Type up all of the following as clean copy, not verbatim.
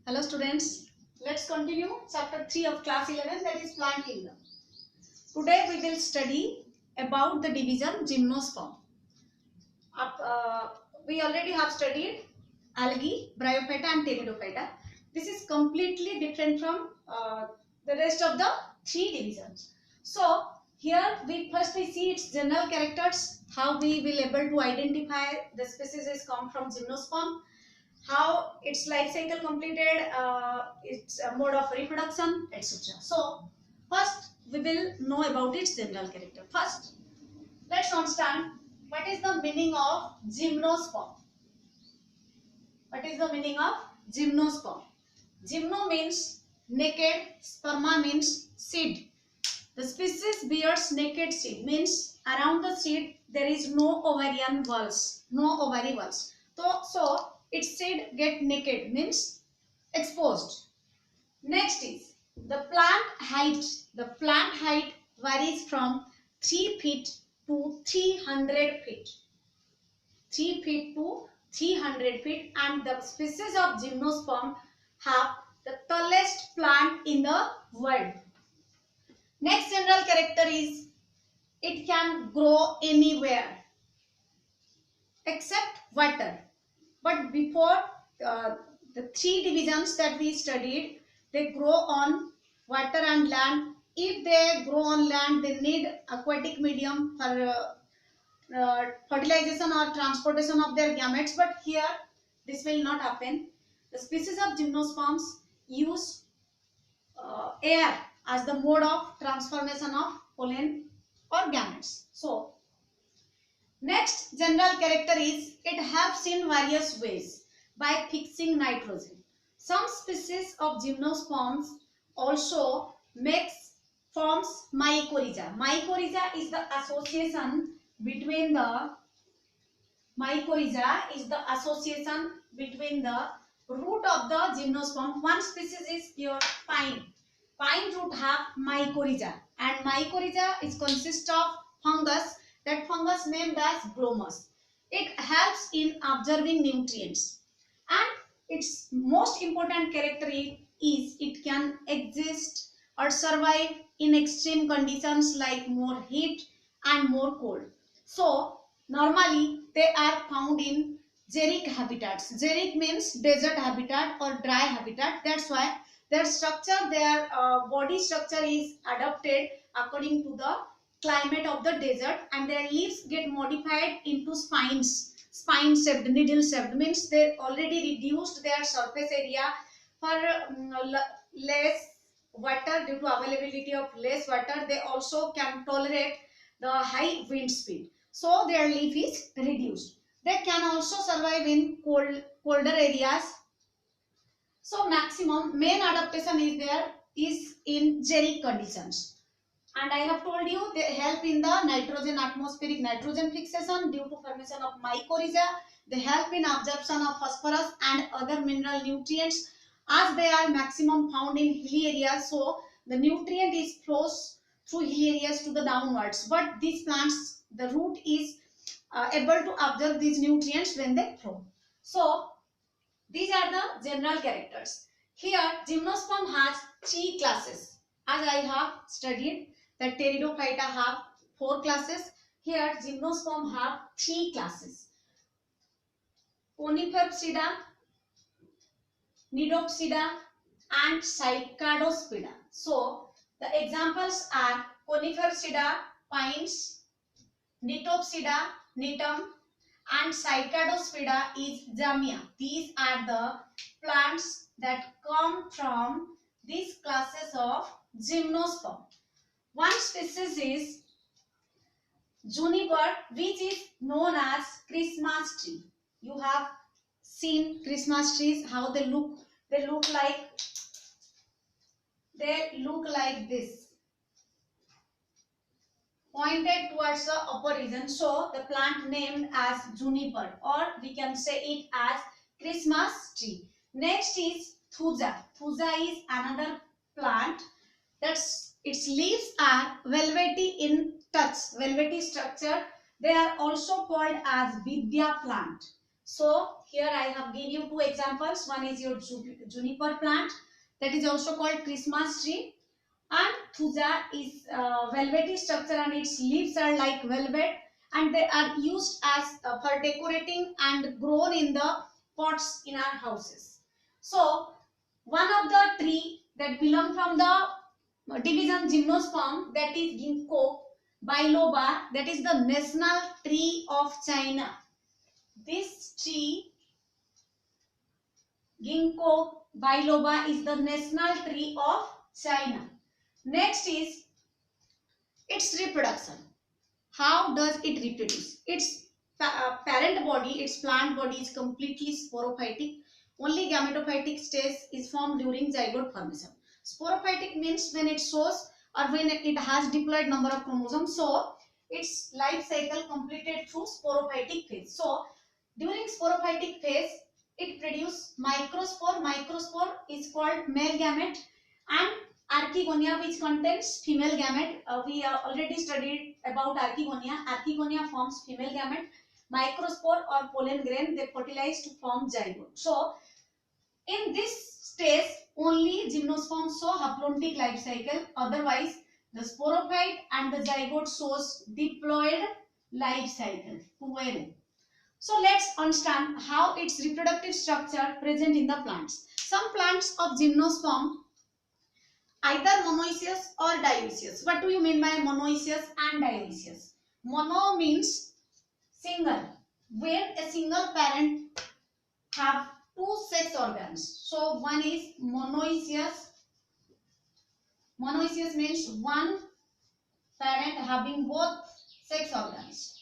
Hello students, let's continue chapter 3 of class 11, that is plant kingdom. Today we will study about the division gymnosperm. We already have studied algae, bryophyta and pteridophyta. This is completely different from the rest of the three divisions. So here we see its general characters, how we will able to identify the species is come from gymnosperm, how its life cycle completed, its mode of reproduction, etc. So first we will know about its general character. First, let's understand what is the meaning of gymnosperm. What is the meaning of gymnosperm? Gymno means naked, sperma means seed. The species bears naked seed, means around the seed there is no ovarian walls, no ovary walls. So its seed get naked, means exposed. Next is the plant height. The plant height varies from 3 feet to 300 feet. 3 feet to 300 feet, and the species of gymnosperm have the tallest plant in the world. Next general character is it can grow anywhere except water. But before the three divisions that we studied, they grow on water and land. If they grow on land, they need aquatic medium for fertilization or transportation of their gametes. But here, this will not happen. The species of gymnosperms use air as the mode of transformation of pollen or gametes. So, next general character is it helps in various ways by fixing nitrogen. Some species of gymnosperms also forms mycorrhiza. Mycorrhiza is the association between the root of the gymnosperm. One species is your pine. Pine root have mycorrhiza, and mycorrhiza is consist of fungus. That fungus named as glomus. It helps in absorbing nutrients, and its most important character is it can exist or survive in extreme conditions like more heat and more cold. So normally they are found in xeric habitats. Xeric means desert habitat or dry habitat. That's why their structure, their body structure is adapted according to the climate of the desert, and their leaves get modified into spines. Spine shaped, needle shaped, means they already reduced their surface area for less water. Due to availability of less water, they also can tolerate the high wind speed, so their leaf is reduced. They can also survive in colder areas. So maximum main adaptation is in xeric conditions. And I have told you they help in the atmospheric nitrogen fixation due to formation of mycorrhiza. They help in absorption of phosphorus and other mineral nutrients, as they are maximum found in hilly areas. So the nutrient is flows through hilly areas to the downwards. But these plants, the root is able to absorb these nutrients when they flow. So these are the general characters. Here gymnosperm has three classes. As I have studied, the pteridophyta have 4 classes. Here gymnosperm have 3 classes: Coniferpsida, Nidopsida and Cycadospida. So the examples are Coniferpsida, pines; Nitopsida, nitum; and Cycadospida is jamia. These are the plants that come from these classes of gymnosperm. One species is juniper, which is known as Christmas tree. You have seen Christmas trees, how they look. They look like this, pointed towards the upper region. So the plant named as juniper, or we can say it as Christmas tree. Next is thuja. Thuja is another plant that's its leaves are velvety in touch, velvety structure. They are also called as vidya plant. So here I have given you two examples. One is your juniper plant, that is also called Christmas tree, and thuja is velvety structure and its leaves are like velvet, and they are used as for decorating and grown in the pots in our houses. So one of the tree that belong from the division Gymnosperm, that is ginkgo biloba, that is the national tree of China. This tree ginkgo biloba is the national tree of China. Next is its reproduction. How does it reproduce? Its parent body, its plant body is completely sporophytic. Only gametophytic stage is formed during zygote formation. Sporophytic means when it shows or when it has diploid number of chromosomes. So its life cycle completed through sporophytic phase. So during sporophytic phase, it produces microspore. Microspore is called male gamete, and archegonia, which contains female gamete. We already studied about archegonia. Archegonia forms female gamete. Microspore or pollen grain, they fertilize to form zygote. So in this stage, only gymnosperm show haplontic life cycle. Otherwise, the sporophyte and the zygote shows diploid life cycle. So let's understand how its reproductive structure present in the plants. Some plants of gymnosperm either monoecious or dioecious. What do you mean by monoecious and dioecious? Mono means single, where a single parent have two sex organs. So one is monoecious. Monoecious means one parent having both sex organs.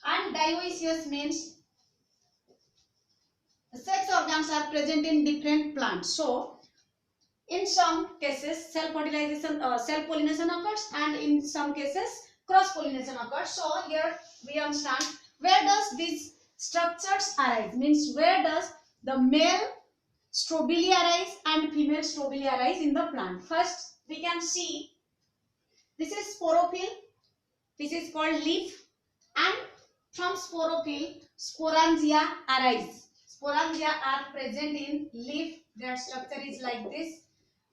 And dioecious means the sex organs are present in different plants. So in some cases self-fertilization, self-pollination occurs, and in some cases cross-pollination occurs. So here we understand where does these structures arise, means where does the male strobili arise and female strobili arise in the plant. First we can see this is sporophyll, this is called leaf, and from sporophyll sporangia arise. Sporangia are present in leaf, their structure is like this,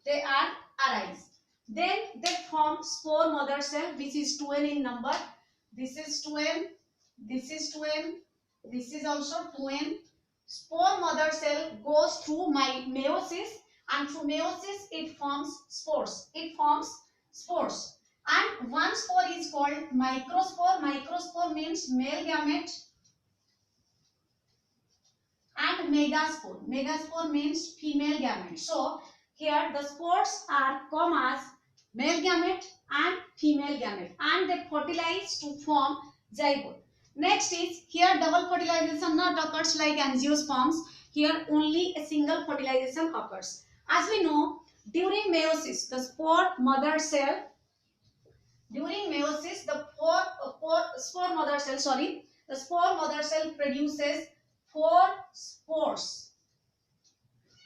they are arise. Then they form spore mother cell, which is 2n in number. This is 2n, this is 2n, this is also 2n. Spore mother cell goes through meiosis, and through meiosis it forms spores. It forms spores. And one spore is called microspore. Microspore means male gamete, and megaspore. Megaspore means female gamete. So here the spores are come as male gamete and female gamete, and they fertilize to form zygote. Next is here double fertilization not occurs like angiosperms. Here only a single fertilization occurs. As we know, during meiosis, the spore mother cell, during meiosis, the spore mother cell produces 4 spores.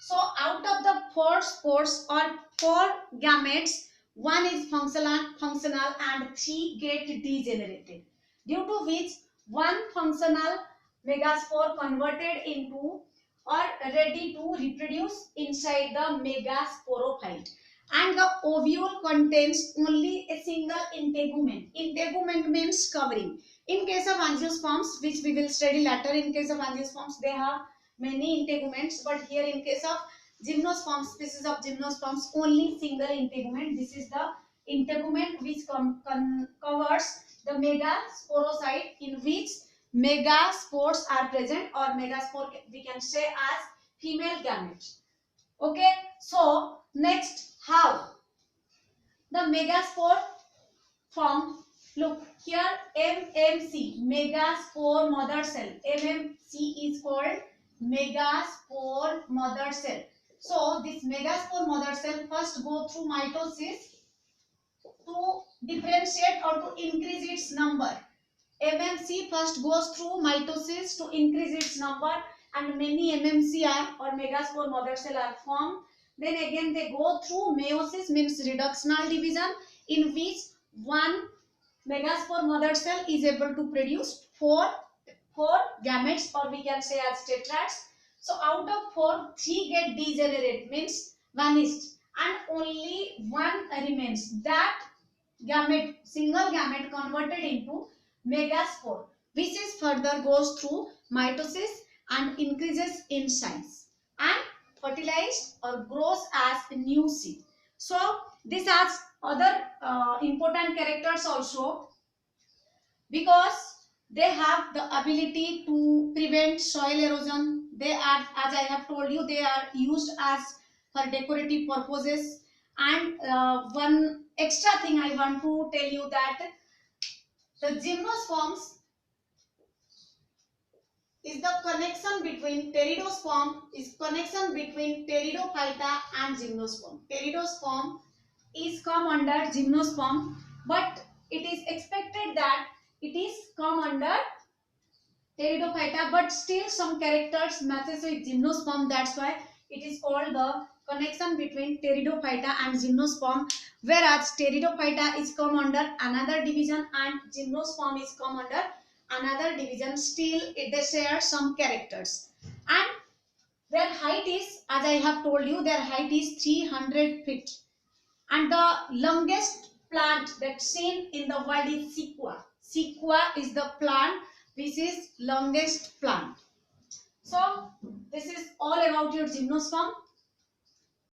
So out of the 4 spores or 4 gametes, one is functional and 3 get degenerated, due to which one functional megaspore converted into or ready to reproduce inside the megasporophyte, and the ovule contains only a single integument. Integument means covering. In case of angiosperms, which we will study later, in case of angiosperms they have many integuments, but here in case of gymnosperms, species of gymnosperms, only single integument. This is the integument which covers the megasporocyte, in which megaspores are present, or megaspore we can say as female gamete. Okay, so next, how the megaspore form. Look here, MMC, megaspore mother cell. MMC is called megaspore mother cell. So this megaspore mother cell first go through mitosis to differentiate or to increase its number. MMC first goes through mitosis to increase its number, and many MMC are or megaspore mother cell are formed. Then again they go through meiosis, means reductional division, in which one megaspore mother cell is able to produce four gametes, or we can say as tetrads. So out of four, three get degenerate, means vanished, and only one remains. That gamete, single gamete converted into megaspore, which is further goes through mitosis and increases in size and fertilized or grows as a new seed. So this has other important characters also, because they have the ability to prevent soil erosion. They are, as I have told you, they are used as for decorative purposes. And one extra thing I want to tell you, that the gymnosperms is the connection between pteridosperm, is connection between pteridophyta and gymnosperm. Pteridosperm is come under gymnosperm, but it is expected that it is come under pteridophyta, but still some characters matches with gymnosperm. That's why it is called the connection between pteridophyta and gymnosperm. Whereas pteridophyta is come under another division and gymnosperm is come under another division. Still, they share some characters, and their height is, as I have told you, their height is 300 feet. And the longest plant that's seen in the world is sequoia. Sequoia is the plant which is longest plant. So this is all about your gymnosperm.